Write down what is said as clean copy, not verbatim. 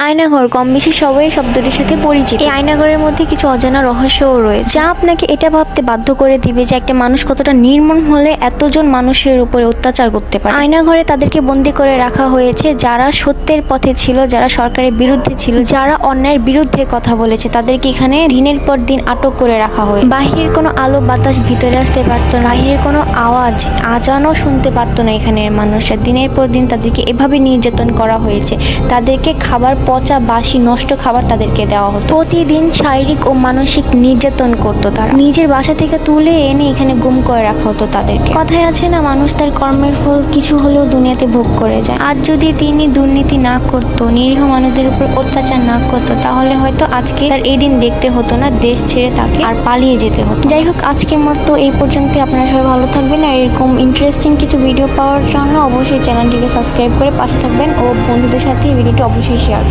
আয়নাঘর কম বেশি সবাই শব্দটির সাথে পরিচিত। এই আয়নাঘরের মধ্যে কিছু অজানা রহস্যও রয়েছে, যা আপনাকে এটা ভাবতে বাধ্য করে দিবে যে একটা মানুষ কতটা নির্মম হলে এতজন মানুষের উপরে অত্যাচার করতে পারে। আয়নাঘরে তাদেরকে বন্দী করে রাখা হয়েছে যারা সত্যের পথে ছিল, যারা সরকারের বিরুদ্ধে ছিল, যারা অন্যায়ের বিরুদ্ধে কথা বলেছে। তাদেরকে এখানে দিনের পর দিন আটক করে রাখা হয়। বাহিরের কোনো আলো বাতাস ভিতরে আসতে পারতো না, বাহিরের কোনো আওয়াজ আজানও শুনতে পারতো না। এখানের মানুষরা দিনের পর দিন তাদেরকে এভাবে নির্যাতন করা হয়েছে। তাদেরকে খাবার পচা বাসি নষ্ট খাবার তাদেরকে দেওয়া হতো। প্রতিদিন শারীরিক ও মানসিক নির্যাতন করতো তারা। নিজের বাসা থেকে তুলে এনে এখানে গুম করে রাখা হতো তাদেরকে। কথায় আছে না, মানুষ তার কর্মের ফল কিছু হলেও দুনিয়াতে ভোগ করে যায়। আর যদি তিনি দুর্নীতি না করতো, নিরীহ মানুষদের উপর অত্যাচার না করতো, তাহলে হয়তো আজকে তার এই দিন দেখতে হতো না, দেশ ছেড়ে তাকে আর পালিয়ে যেতে হতো। যাই হোক, আজকের মতো এই পর্যন্ত। আপনারা সবাই ভালো থাকবেন, আর এরকম ইন্টারেস্টিং কিছু ভিডিও পাওয়ার জন্য অবশ্যই চ্যানেলটিকে সাবস্ক্রাইব করে পাশে থাকবেন ও বন্ধুদের সাথে এই ভিডিওটি অবশ্যই শেয়ার